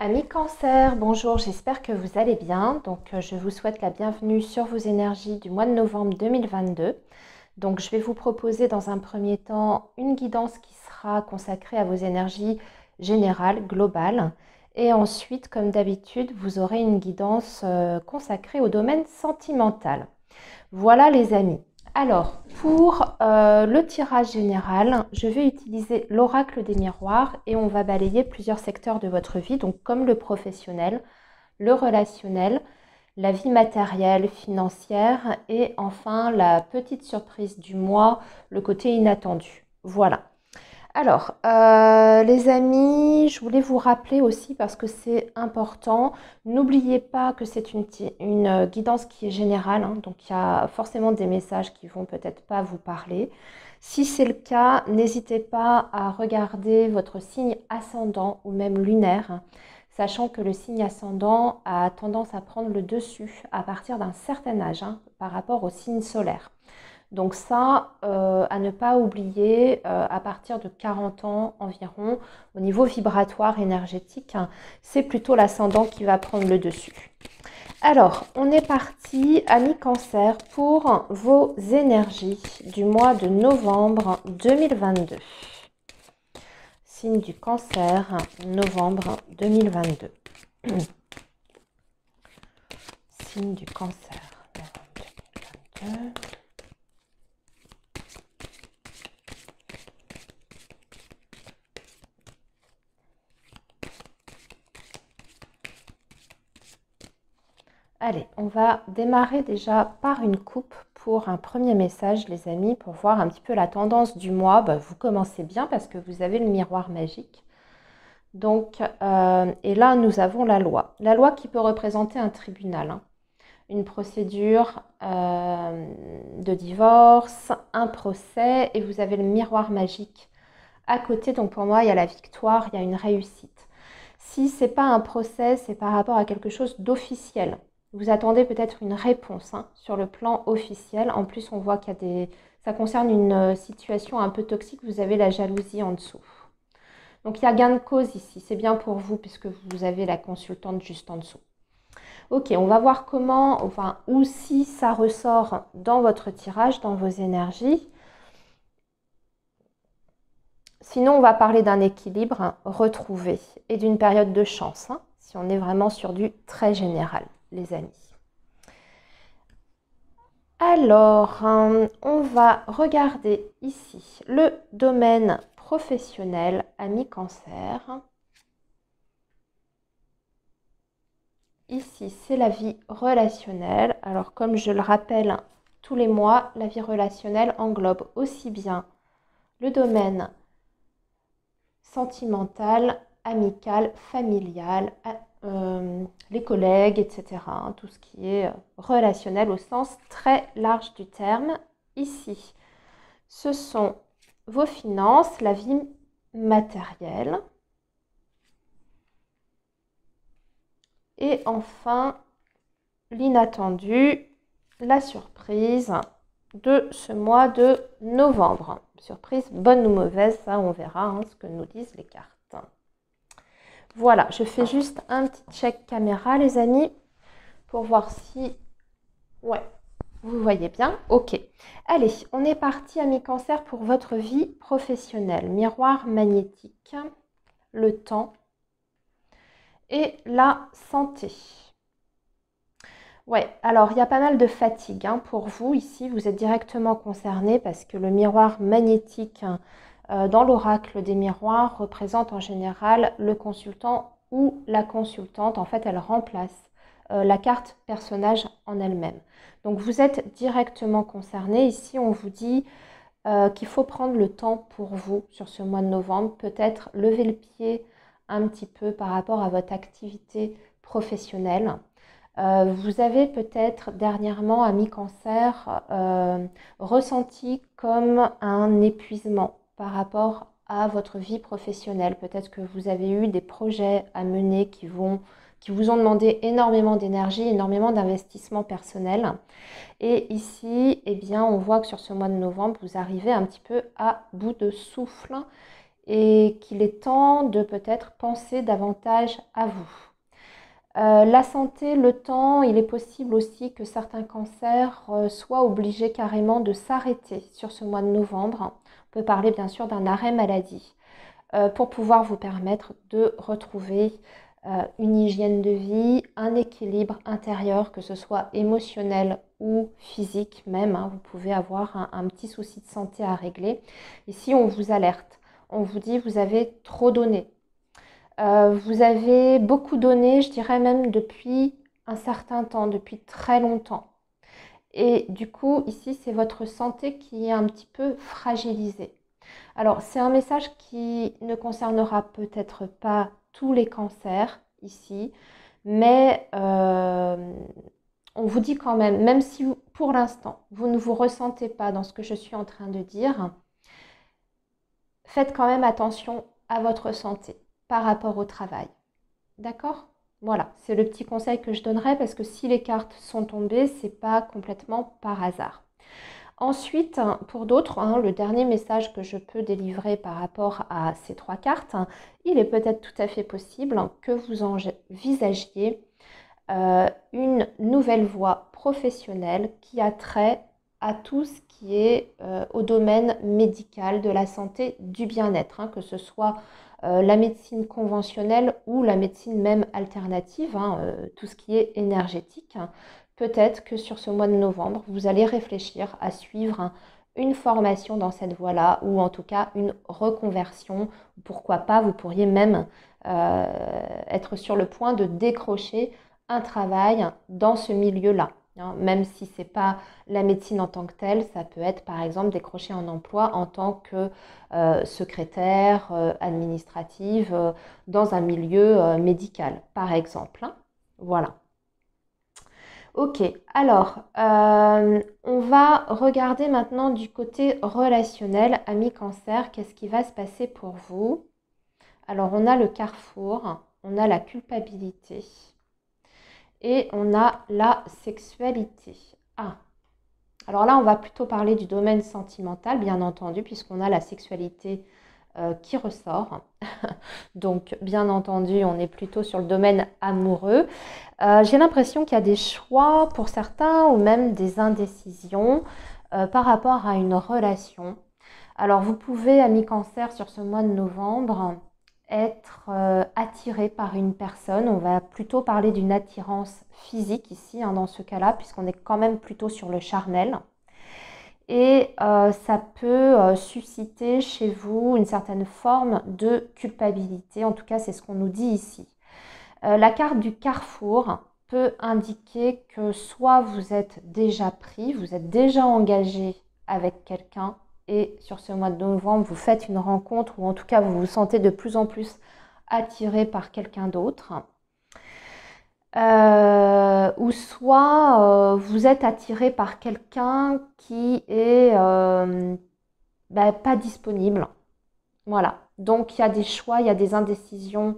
Amis Cancer, bonjour, j'espère que vous allez bien. Je vous souhaite la bienvenue sur vos énergies du mois de novembre 2022. Donc, je vais vous proposer dans un premier temps une guidance qui sera consacrée à vos énergies générales, globales. Et ensuite, comme d'habitude, vous aurez une guidance consacrée au domaine sentimental. Voilà les amis. Alors, pour le tirage général, je vais utiliser l'oracle des miroirs et on va balayer plusieurs secteurs de votre vie, donc comme le professionnel, le relationnel, la vie matérielle, financière et enfin la petite surprise du mois, le côté inattendu. Voilà. Alors, les amis, je voulais vous rappeler aussi parce que c'est important, n'oubliez pas que c'est une guidance qui est générale, hein, donc il y a forcément des messages qui vont peut-être pas vous parler. Si c'est le cas, n'hésitez pas à regarder votre signe ascendant ou même lunaire, hein, sachant que le signe ascendant a tendance à prendre le dessus à partir d'un certain âge, hein, par rapport au signe solaire. Donc ça, à ne pas oublier, à partir de 40 ans environ, au niveau vibratoire énergétique, hein, c'est plutôt l'ascendant qui va prendre le dessus. Alors, on est parti, amis Cancer, pour vos énergies du mois de novembre 2022. Signe du Cancer, novembre 2022. Signe du Cancer, novembre 2022. Allez, on va démarrer déjà par une coupe pour un premier message, les amis, pour voir un petit peu la tendance du mois. Vous commencez bien parce que vous avez le miroir magique. Donc, et là, nous avons la loi. La loi qui peut représenter un tribunal, hein, une procédure de divorce, un procès, et vous avez le miroir magique à côté. Donc, pour moi, il y a la victoire, il y a une réussite. Si ce n'est pas un procès, c'est par rapport à quelque chose d'officiel. Vous attendez peut-être une réponse, hein, sur le plan officiel. En plus, on voit qu'il y a des... ça concerne une situation un peu toxique. Vous avez la jalousie en dessous. Donc, il y a gain de cause ici. C'est bien pour vous puisque vous avez la consultante juste en dessous. Ok, on va voir comment, enfin, ou si ça ressort dans votre tirage, dans vos énergies. Sinon, on va parler d'un équilibre retrouvé et d'une période de chance, hein, si on est vraiment sur du très général, les amis. Alors, on va regarder ici le domaine professionnel, amis Cancer. Ici, c'est la vie relationnelle. Alors, comme je le rappelle tous les mois, la vie relationnelle englobe aussi bien le domaine sentimental, amical, familial, les collègues, etc. hein, tout ce qui est relationnel au sens très large du terme. Ici, ce sont vos finances, la vie matérielle. Et enfin, l'inattendu, la surprise de ce mois de novembre. Surprise bonne ou mauvaise, ça on verra hein, ce que nous disent les cartes. Voilà, je fais juste un petit check caméra les amis pour voir si... Ouais, vous voyez bien. Ok. Allez, on est parti amis Cancer pour votre vie professionnelle. Miroir magnétique, le temps et la santé. Ouais, alors il y a pas mal de fatigue hein, pour vous ici. Vous êtes directement concerné parce que le miroir magnétique hein, dans l'oracle des miroirs représente en général le consultant ou la consultante. En fait, elle remplace la carte personnage en elle-même. Donc vous êtes directement concerné. Ici, on vous dit qu'il faut prendre le temps pour vous sur ce mois de novembre. Peut-être lever le pied un petit peu par rapport à votre activité professionnelle. Vous avez peut-être dernièrement, amis Cancer, ressenti comme un épuisement par rapport à votre vie professionnelle. Peut-être que vous avez eu des projets à mener qui vous ont demandé énormément d'énergie, énormément d'investissement personnel. Et ici, eh bien, on voit que sur ce mois de novembre, vous arrivez un petit peu à bout de souffle. et qu'il est temps de peut-être penser davantage à vous. La santé, le temps, il est possible aussi que certains cancers soient obligés carrément de s'arrêter sur ce mois de novembre. On peut parler bien sûr d'un arrêt maladie pour pouvoir vous permettre de retrouver une hygiène de vie, un équilibre intérieur, que ce soit émotionnel ou physique même. Vous pouvez avoir un petit souci de santé à régler. Ici, on vous alerte. On vous dit, vous avez trop donné. Vous avez beaucoup donné, je dirais même depuis un certain temps, depuis très longtemps. Et du coup, ici, c'est votre santé qui est un petit peu fragilisée. Alors, c'est un message qui ne concernera peut-être pas tous les cancers ici, mais on vous dit quand même, même si pour l'instant, vous ne vous ressentez pas dans ce que je suis en train de dire, faites quand même attention à votre santé par rapport au travail. D'accord? Voilà, c'est le petit conseil que je donnerais parce que si les cartes sont tombées, c'est pas complètement par hasard. Ensuite, pour d'autres, le dernier message que je peux délivrer par rapport à ces 3 cartes, il est peut-être tout à fait possible que vous envisagiez une nouvelle voie professionnelle qui a trait à tout ce qui est au domaine médical, de la santé, du bien-être, que ce soit la médecine conventionnelle ou la médecine même alternative, tout ce qui est énergétique. Peut-être que sur ce mois de novembre, vous allez réfléchir à suivre une formation dans cette voie-là ou en tout cas une reconversion. Pourquoi pas, vous pourriez même être sur le point de décrocher un travail dans ce milieu-là. Même si ce n'est pas la médecine en tant que telle, ça peut être par exemple décrocher un emploi en tant que secrétaire administrative dans un milieu médical, par exemple. Voilà. Ok, alors on va regarder maintenant du côté relationnel, ami Cancer, qu'est-ce qui va se passer pour vous? Alors on a le carrefour, on a la culpabilité et on a la sexualité. Alors là on va plutôt parler du domaine sentimental, bien entendu, puisqu'on a la sexualité qui ressort. Donc, bien entendu, on est plutôt sur le domaine amoureux. J'ai l'impression qu'il y a des choix pour certains ou même des indécisions par rapport à une relation. Alors, vous pouvez, ami Cancer, sur ce mois de novembre, être attiré par une personne. On va plutôt parler d'une attirance physique ici, dans ce cas-là, puisqu'on est quand même plutôt sur le charnel. Et ça peut susciter chez vous une certaine forme de culpabilité. En tout cas, c'est ce qu'on nous dit ici. La carte du carrefour peut indiquer que soit vous êtes déjà pris, vous êtes déjà engagé avec quelqu'un et sur ce mois de novembre, vous faites une rencontre ou en tout cas, vous vous sentez de plus en plus attiré par quelqu'un d'autre. Ou soit vous êtes attiré par quelqu'un qui est pas disponible. Voilà. Donc il y a des choix, il y a des indécisions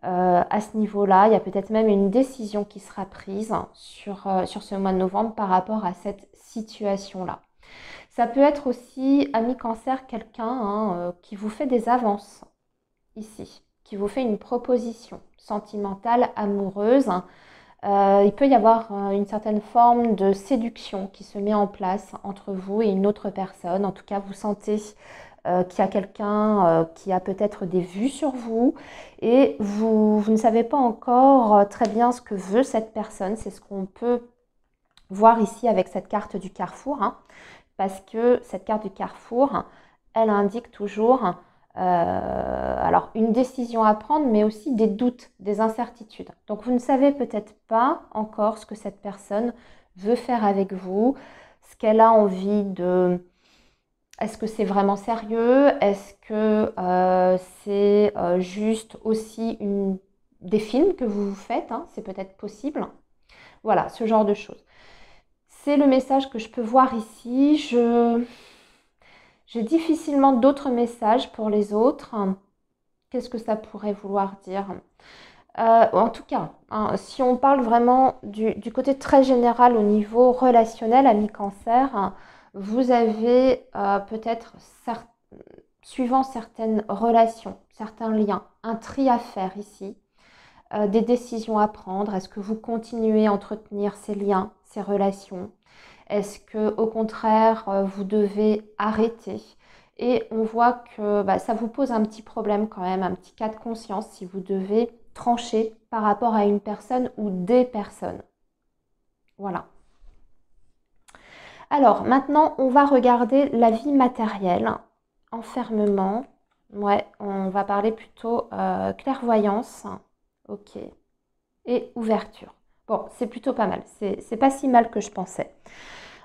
à ce niveau-là. Il y a peut-être même une décision qui sera prise sur ce mois de novembre par rapport à cette situation-là. Ça peut être aussi, ami Cancer, quelqu'un qui vous fait des avances ici, qui vous fait une proposition sentimentale, amoureuse. Il peut y avoir une certaine forme de séduction qui se met en place entre vous et une autre personne. En tout cas, vous sentez qu'il y a quelqu'un qui a peut-être des vues sur vous et vous ne savez pas encore très bien ce que veut cette personne. C'est ce qu'on peut voir ici avec cette carte du carrefour, parce que cette carte du carrefour, elle indique toujours alors une décision à prendre, mais aussi des doutes, des incertitudes. Donc vous ne savez peut-être pas encore ce que cette personne veut faire avec vous, ce qu'elle a envie de... Est-ce que c'est vraiment sérieux? Est-ce que c'est juste aussi des films que vous vous faites? C'est peut-être possible. Voilà, ce genre de choses. C'est le message que je peux voir ici. J'ai difficilement d'autres messages pour les autres. Qu'est-ce que ça pourrait vouloir dire? En tout cas, si on parle vraiment du côté très général au niveau relationnel, ami Cancer, vous avez peut-être suivant certaines relations, certains liens, un tri à faire ici, des décisions à prendre. Est-ce que vous continuez à entretenir ces liens, ces relations? Est-ce que au contraire, vous devez arrêter? Et on voit que ça vous pose un petit problème quand même, un petit cas de conscience si vous devez trancher par rapport à une personne ou des personnes. Voilà. Alors maintenant, on va regarder la vie matérielle, enfermement. Ouais, on va parler plutôt clairvoyance. Ok. Et ouverture. Bon, c'est plutôt pas mal. C'est pas si mal que je pensais.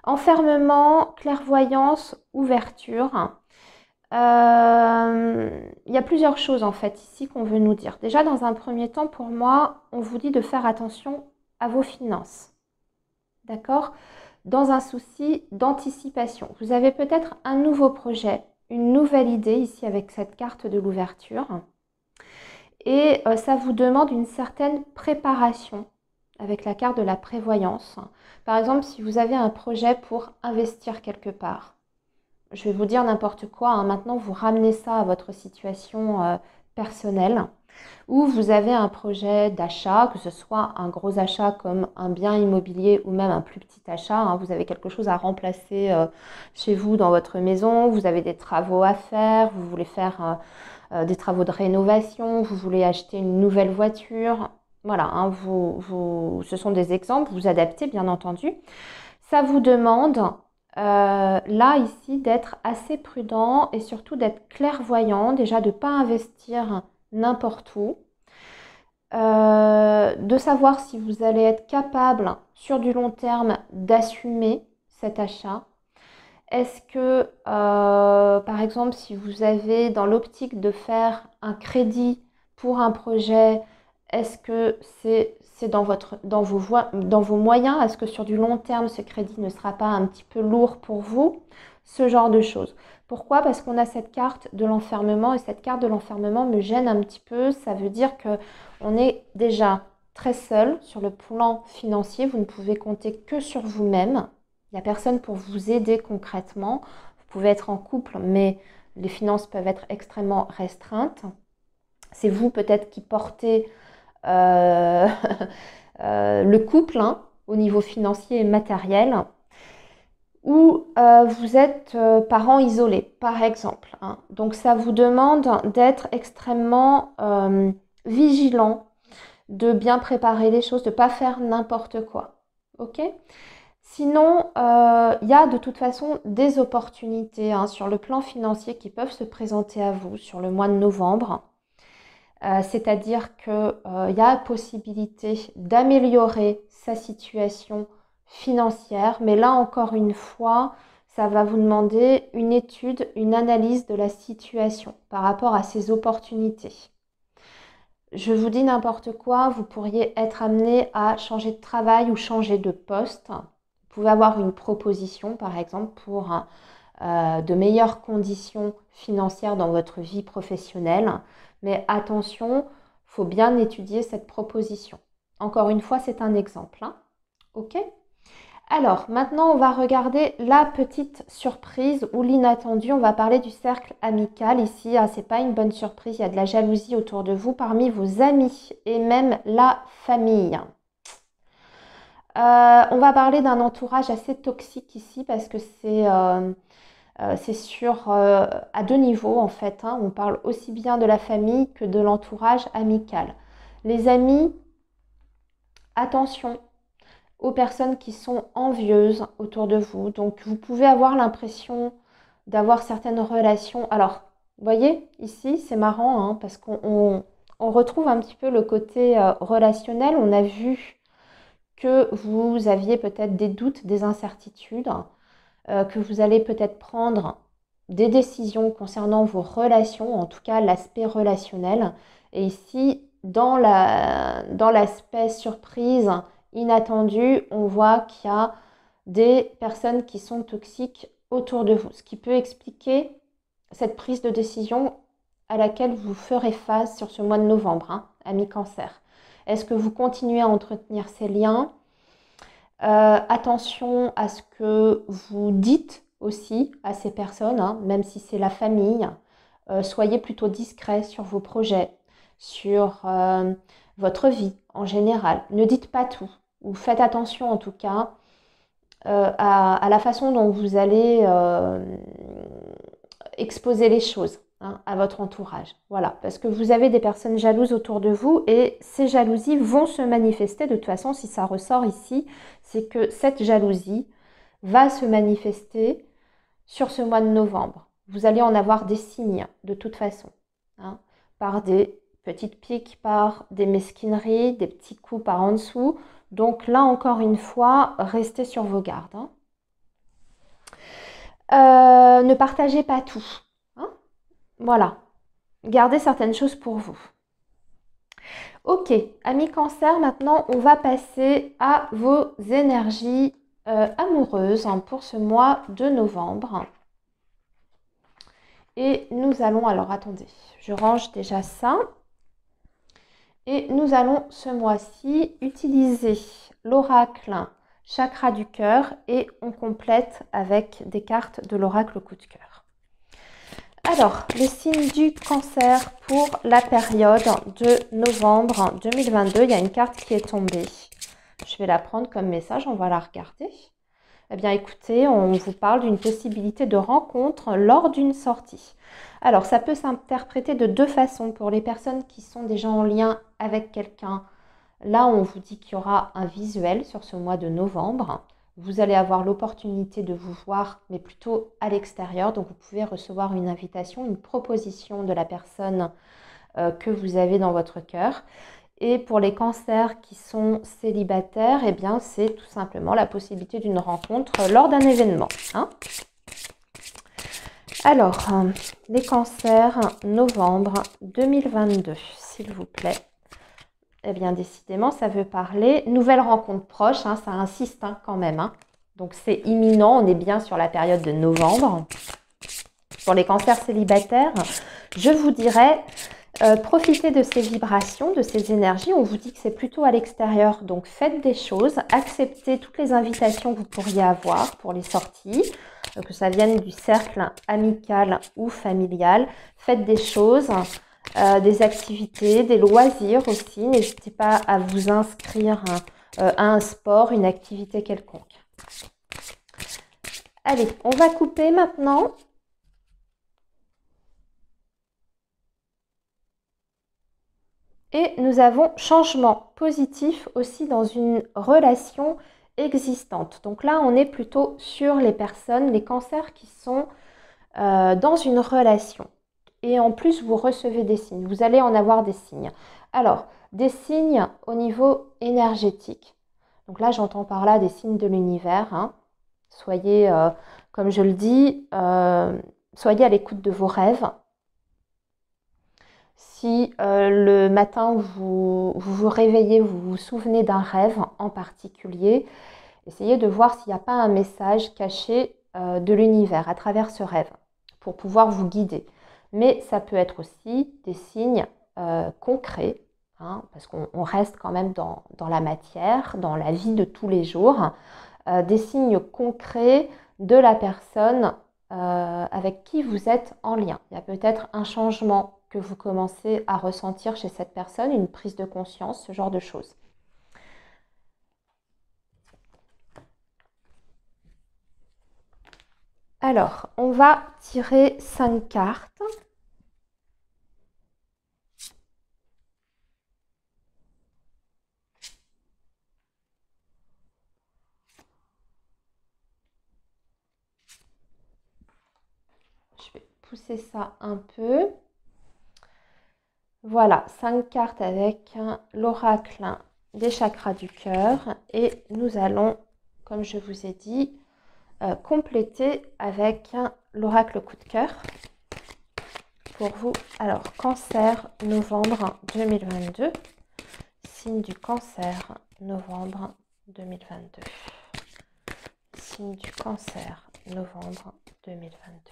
Enfermement, clairvoyance, ouverture. Il y a plusieurs choses en fait ici qu'on veut nous dire. Déjà, dans un premier temps, pour moi, on vous dit de faire attention à vos finances. D'accord? Dans un souci d'anticipation. Vous avez peut-être un nouveau projet, une nouvelle idée ici avec cette carte de l'ouverture. Et ça vous demande une certaine préparation avec la carte de la prévoyance. Par exemple, si vous avez un projet pour investir quelque part, je vais vous dire n'importe quoi, hein, maintenant vous ramenez ça à votre situation personnelle, ou vous avez un projet d'achat, que ce soit un gros achat comme un bien immobilier ou même un plus petit achat, hein, vous avez quelque chose à remplacer chez vous dans votre maison, vous avez des travaux à faire, vous voulez faire des travaux de rénovation, vous voulez acheter une nouvelle voiture. Voilà, hein, ce sont des exemples, vous adaptez bien entendu. Ça vous demande là ici d'être assez prudent et surtout d'être clairvoyant, déjà de ne pas investir n'importe où, de savoir si vous allez être capable sur du long terme d'assumer cet achat. Est-ce que, par exemple, si vous avez dans l'optique de faire un crédit pour un projet, est-ce que c'est dans vos moyens? Est-ce que sur du long terme, ce crédit ne sera pas un petit peu lourd pour vous? Ce genre de choses. Pourquoi? Parce qu'on a cette carte de l'enfermement et cette carte de l'enfermement me gêne un petit peu. Ça veut dire qu'on est déjà très seul sur le plan financier. Vous ne pouvez compter que sur vous-même. Il n'y a personne pour vous aider concrètement. Vous pouvez être en couple, mais les finances peuvent être extrêmement restreintes. C'est vous peut-être qui portez le couple hein, au niveau financier et matériel. Ou vous êtes parents isolés, par exemple. Hein. Donc ça vous demande d'être extrêmement vigilant, de bien préparer les choses, de ne pas faire n'importe quoi. Ok ? Sinon, il y a de toute façon des opportunités hein, sur le plan financier qui peuvent se présenter à vous sur le mois de novembre. C'est-à-dire qu'il y a possibilité d'améliorer sa situation financière, mais là encore une fois, ça va vous demander une étude, une analyse de la situation par rapport à ces opportunités. Je vous dis n'importe quoi, vous pourriez être amené à changer de travail ou changer de poste. Vous pouvez avoir une proposition, par exemple, pour de meilleures conditions financières dans votre vie professionnelle. Mais attention, il faut bien étudier cette proposition. Encore une fois, c'est un exemple. Hein. OK ? Alors, maintenant, on va regarder la petite surprise ou l'inattendu. On va parler du cercle amical. Ici, ce n'est pas une bonne surprise. Il y a de la jalousie autour de vous, parmi vos amis et même la famille. On va parler d'un entourage assez toxique ici parce que c'est sur à deux niveaux en fait. Hein. On parle aussi bien de la famille que de l'entourage amical. Les amis, attention aux personnes qui sont envieuses autour de vous. Donc vous pouvez avoir l'impression d'avoir certaines relations. Alors, vous voyez, ici, c'est marrant hein, parce qu'on retrouve un petit peu le côté relationnel. On a vu que vous aviez peut-être des doutes, des incertitudes, que vous allez peut-être prendre des décisions concernant vos relations, en tout cas l'aspect relationnel. Et ici, dans l'aspect surprise, inattendu, on voit qu'il y a des personnes qui sont toxiques autour de vous, ce qui peut expliquer cette prise de décision à laquelle vous ferez face sur ce mois de novembre, hein, ami Cancer. Est-ce que vous continuez à entretenir ces liens? Attention à ce que vous dites aussi à ces personnes, hein, même si c'est la famille. soyez plutôt discret sur vos projets, sur votre vie en général. Ne dites pas tout, ou faites attention en tout cas à la façon dont vous allez exposer les choses à votre entourage. Voilà, parce que vous avez des personnes jalouses autour de vous et ces jalousies vont se manifester. De toute façon, si ça ressort ici, c'est que cette jalousie va se manifester sur ce mois de novembre. Vous allez en avoir des signes de toute façon, par des petites piques, par des mesquineries, des petits coups par en dessous. Donc là, encore une fois, restez sur vos gardes. Ne partagez pas tout. Voilà. Gardez certaines choses pour vous. Ok, amis Cancer, maintenant, on va passer à vos énergies amoureuses pour ce mois de novembre. Et nous allons, alors attendez, je range déjà ça. Et nous allons ce mois-ci utiliser l'oracle chakra du cœur et on complète avec des cartes de l'oracle coup de cœur. Alors, le signe du cancer pour la période de novembre 2022, il y a une carte qui est tombée. Je vais la prendre comme message, on va la regarder. Eh bien, écoutez, on vous parle d'une possibilité de rencontre lors d'une sortie. Alors, ça peut s'interpréter de deux façons. Pour les personnes qui sont déjà en lien avec quelqu'un, là, on vous dit qu'il y aura un visuel sur ce mois de novembre. Vous allez avoir l'opportunité de vous voir, mais plutôt à l'extérieur. Donc, vous pouvez recevoir une invitation, une proposition de la personne que vous avez dans votre cœur. Et pour les cancers qui sont célibataires, eh bien, c'est tout simplement la possibilité d'une rencontre lors d'un événement. Alors, les cancers, novembre 2022, s'il vous plaît. Eh bien, décidément, ça veut parler nouvelle rencontre proche, ça insiste quand même. Donc, c'est imminent, on est bien sur la période de novembre. Pour les cancers célibataires, je vous dirais, profitez de ces vibrations, de ces énergies. On vous dit que c'est plutôt à l'extérieur, donc faites des choses, acceptez toutes les invitations que vous pourriez avoir pour les sorties, que ça vienne du cercle amical ou familial. Faites des choses, des activités, des loisirs aussi. N'hésitez pas à vous inscrire à un sport, une activité quelconque. Allez, on va couper maintenant. Et nous avons changement positif aussi dans une relation existante. Donc là, on est plutôt sur les personnes, les cancers qui sont dans une relation. Et en plus, vous recevez des signes. Vous allez en avoir des signes. Alors, des signes au niveau énergétique. Donc là, j'entends par là des signes de l'univers. Soyez, comme je le dis, soyez à l'écoute de vos rêves. Si le matin vous réveillez, vous vous souvenez d'un rêve en particulier, essayez de voir s'il n'y a pas un message caché de l'univers à travers ce rêve pour pouvoir vous guider. Mais ça peut être aussi des signes concrets, parce qu'on reste quand même dans la matière, dans la vie de tous les jours, des signes concrets de la personne avec qui vous êtes en lien. Il y a peut-être un changement que vous commencez à ressentir chez cette personne, une prise de conscience, ce genre de choses. Alors, on va tirer 5 cartes. Je vais pousser ça un peu. Voilà, 5 cartes avec l'oracle des chakras du cœur. Et nous allons, comme je vous ai dit, compléter avec l'oracle coup de cœur pour vous. Alors, cancer, novembre 2022. Signe du cancer, novembre 2022. Signe du cancer, novembre 2022.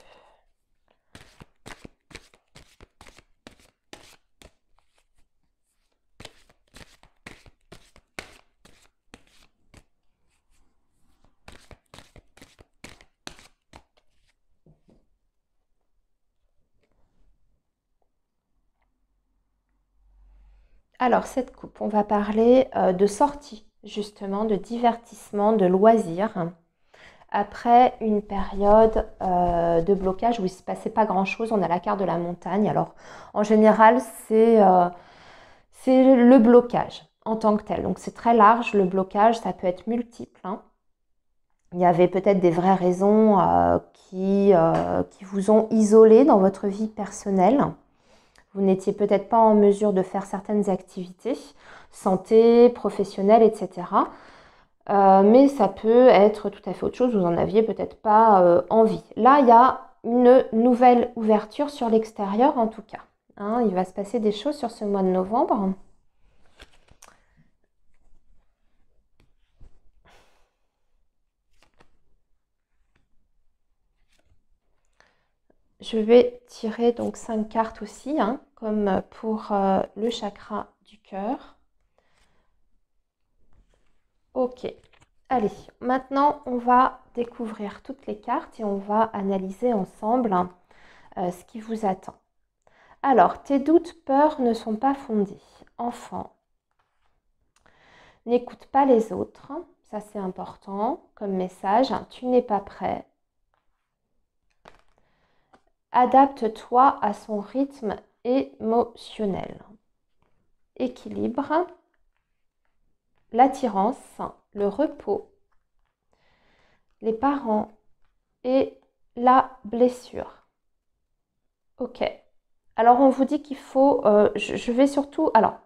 Alors, cette coupe, on va parler de sortie, justement, de divertissement, de loisirs, après une période de blocage où il ne se passait pas grand-chose. On a la carte de la montagne. Alors, en général, c'est le blocage en tant que tel. Donc, c'est très large, le blocage, ça peut être multiple, hein. Il y avait peut-être des vraies raisons qui vous ont isolé dans votre vie personnelle. Vous n'étiez peut-être pas en mesure de faire certaines activités, santé, professionnelle, etc. Mais ça peut être tout à fait autre chose, vous n'en aviez peut-être pas envie. Là, il y a une nouvelle ouverture sur l'extérieur en tout cas, hein. Il va se passer des choses sur ce mois de novembre. Je vais tirer donc 5 cartes aussi, hein, comme pour le chakra du cœur. Ok, allez, maintenant on va découvrir toutes les cartes et on va analyser ensemble ce qui vous attend. Alors, tes doutes, peurs ne sont pas fondés. Enfant, n'écoute pas les autres, ça c'est important comme message. Tu n'es pas prêt. Adapte-toi à son rythme émotionnel. Équilibre, l'attirance, le repos, les parents et la blessure. Ok. Alors on vous dit qu'il faut, je vais surtout, alors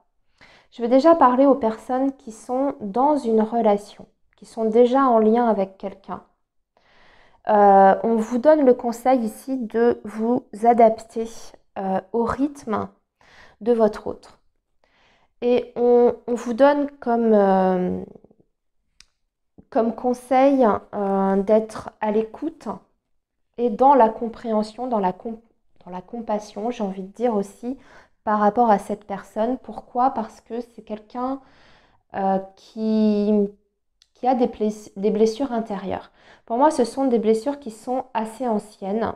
je vais déjà parler aux personnes qui sont dans une relation, qui sont déjà en lien avec quelqu'un. On vous donne le conseil ici de vous adapter au rythme de votre autre. Et on vous donne comme conseil d'être à l'écoute et dans la compréhension, dans la compassion, j'ai envie de dire aussi, par rapport à cette personne. Pourquoi? Parce que c'est quelqu'un qui a des blessures intérieures. Pour moi, ce sont des blessures qui sont assez anciennes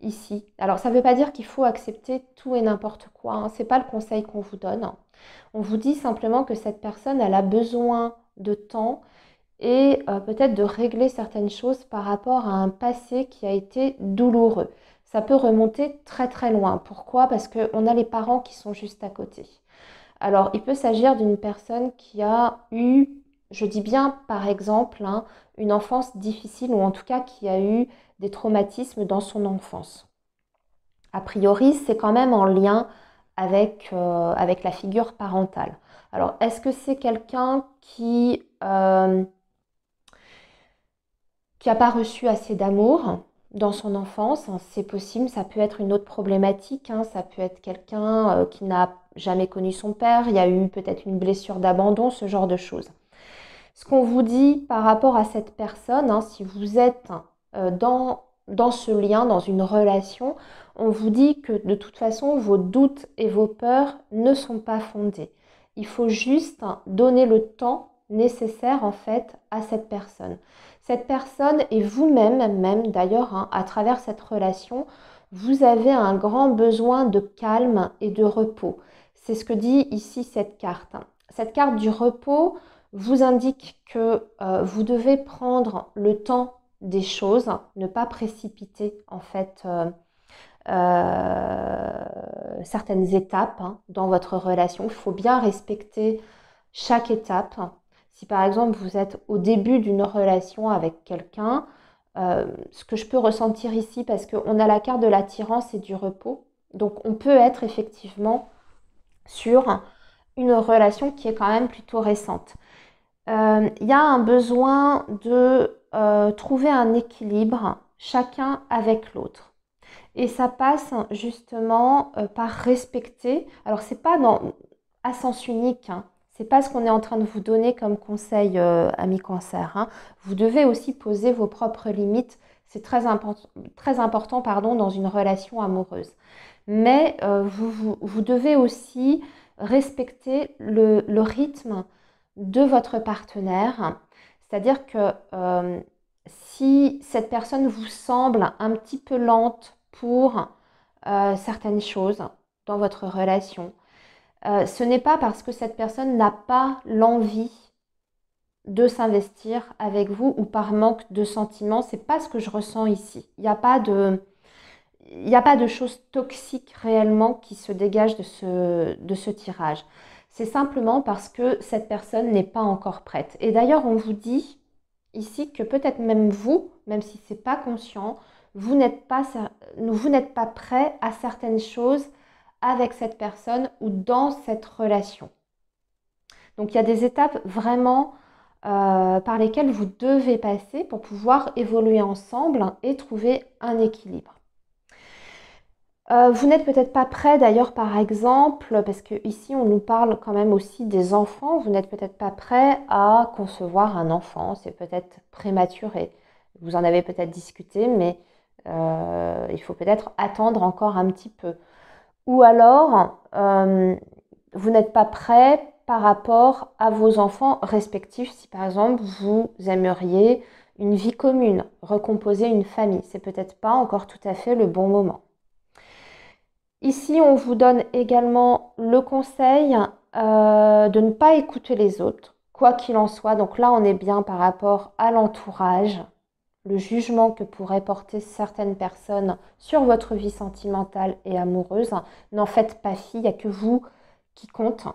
ici. Alors, ça ne veut pas dire qu'il faut accepter tout et n'importe quoi, hein. Ce n'est pas le conseil qu'on vous donne. On vous dit simplement que cette personne, elle a besoin de temps et peut-être de régler certaines choses par rapport à un passé qui a été douloureux. Ça peut remonter très très loin. Pourquoi? Parce qu'on a les parents qui sont juste à côté. Alors, il peut s'agir d'une personne qui a eu, je dis bien par exemple, hein, une enfance difficile ou en tout cas qui a eu des traumatismes dans son enfance. A priori, c'est quand même en lien avec la figure parentale. Alors, est-ce que c'est quelqu'un qui n'a pas reçu assez d'amour dans son enfance? C'est possible, ça peut être une autre problématique, hein. Ça peut être quelqu'un qui n'a jamais connu son père, il y a eu peut-être une blessure d'abandon, ce genre de choses. Ce qu'on vous dit par rapport à cette personne, hein, si vous êtes dans ce lien, dans une relation, on vous dit que de toute façon, vos doutes et vos peurs ne sont pas fondés. Il faut juste donner le temps nécessaire en fait à cette personne. Cette personne et vous-même, même d'ailleurs, hein, à travers cette relation, vous avez un grand besoin de calme et de repos. C'est ce que dit ici cette carte. Cette carte du repos vous indique que vous devez prendre le temps des choses, ne pas précipiter en fait certaines étapes, hein, dans votre relation. Il faut bien respecter chaque étape. Si par exemple vous êtes au début d'une relation avec quelqu'un, ce que je peux ressentir ici, parce qu'on a la carte de l'attirance et du repos, donc on peut être effectivement sur une relation qui est quand même plutôt récente. Il y a un besoin de trouver un équilibre chacun avec l'autre. Et ça passe justement par respecter. Alors, c'est pas à sens unique, hein. C'est pas ce qu'on est en train de vous donner comme conseil, ami Cancer, hein. Vous devez aussi poser vos propres limites. C'est très important, pardon, dans une relation amoureuse. Mais vous devez aussi respecter le rythme de votre partenaire. C'est-à-dire que si cette personne vous semble un petit peu lente pour certaines choses dans votre relation, Ce n'est pas parce que cette personne n'a pas l'envie de s'investir avec vous ou par manque de sentiments. C'est pas ce que je ressens ici. Il n'y a pas de choses toxiques réellement qui se dégagent de ce tirage. C'est simplement parce que cette personne n'est pas encore prête. Et d'ailleurs, on vous dit ici que peut-être même vous, même si ce n'est pas conscient, vous n'êtes pas prêt à certaines choses avec cette personne ou dans cette relation. Donc il y a des étapes vraiment par lesquelles vous devez passer pour pouvoir évoluer ensemble et trouver un équilibre. Vous n'êtes peut-être pas prêt d'ailleurs par exemple, parce que ici on nous parle quand même aussi des enfants, vous n'êtes peut-être pas prêt à concevoir un enfant, c'est peut-être prématuré. Vous en avez peut-être discuté, mais il faut peut-être attendre encore un petit peu. Ou alors, vous n'êtes pas prêt par rapport à vos enfants respectifs, si par exemple vous aimeriez une vie commune, recomposer une famille, c'est peut-être pas encore tout à fait le bon moment. Ici, on vous donne également le conseil de ne pas écouter les autres, quoi qu'il en soit. Donc là, on est bien par rapport à l'entourage, le jugement que pourraient porter certaines personnes sur votre vie sentimentale et amoureuse. N'en faites pas fi, il n'y a que vous qui compte,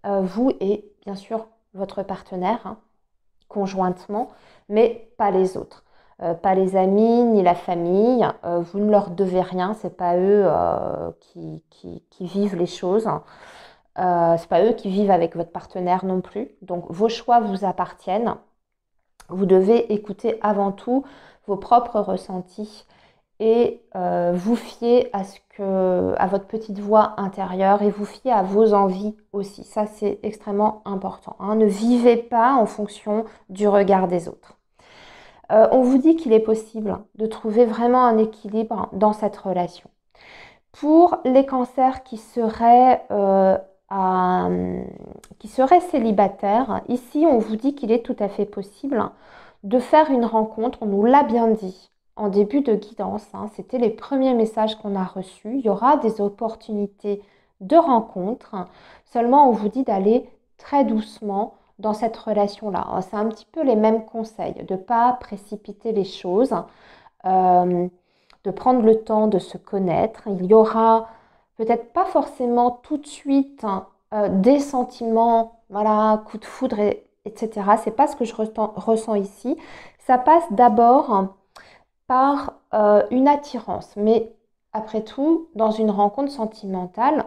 vous et bien sûr votre partenaire, conjointement, mais pas les autres. Pas les amis ni la famille, vous ne leur devez rien, c'est pas eux qui vivent les choses, c'est pas eux qui vivent avec votre partenaire non plus. Donc vos choix vous appartiennent. Vous devez écouter avant tout vos propres ressentis et vous fier à votre petite voix intérieure et vous fier à vos envies aussi. Ça, c'est extrêmement important, hein. Ne vivez pas en fonction du regard des autres. On vous dit qu'il est possible de trouver vraiment un équilibre dans cette relation. Pour les cancers qui seraient célibataires, ici, on vous dit qu'il est tout à fait possible de faire une rencontre. On nous l'a bien dit en début de guidance, hein, c'était les premiers messages qu'on a reçus. Il y aura des opportunités de rencontre. Seulement, on vous dit d'aller très doucement dans cette relation-là. C'est un petit peu les mêmes conseils, de ne pas précipiter les choses, de prendre le temps de se connaître. Il y aura peut-être pas forcément tout de suite des sentiments, voilà, coup de foudre, etc. C'est pas ce que je ressens ici. Ça passe d'abord par une attirance. Mais après tout, dans une rencontre sentimentale,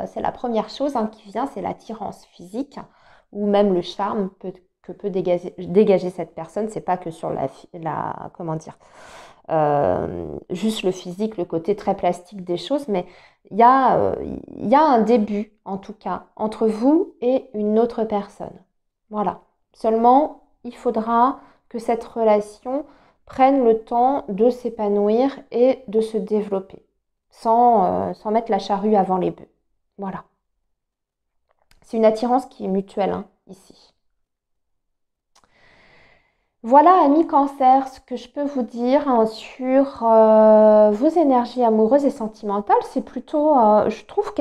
c'est la première chose qui vient, c'est l'attirance physique ou même le charme que peut dégager cette personne. C'est pas que sur comment dire, juste le physique, le côté très plastique des choses, mais il y a un début, en tout cas, entre vous et une autre personne. Voilà. Seulement, il faudra que cette relation prenne le temps de s'épanouir et de se développer, sans mettre la charrue avant les bœufs. Voilà. C'est une attirance qui est mutuelle, ici. Voilà, amis Cancer, ce que je peux vous dire sur vos énergies amoureuses et sentimentales. C'est plutôt, je trouve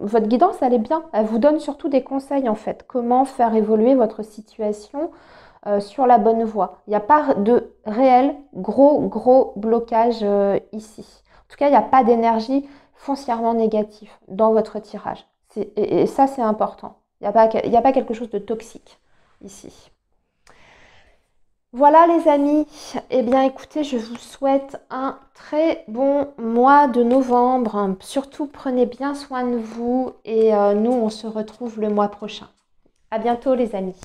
votre guidance, elle est bien. Elle vous donne surtout des conseils, en fait. Comment faire évoluer votre situation sur la bonne voie. Il n'y a pas de réel gros blocage ici. En tout cas, il n'y a pas d'énergie foncièrement négative dans votre tirage. Et ça, c'est important. Il n'y a pas quelque chose de toxique ici. Voilà les amis, eh bien écoutez, je vous souhaite un très bon mois de novembre. Surtout prenez bien soin de vous et nous on se retrouve le mois prochain. À bientôt les amis.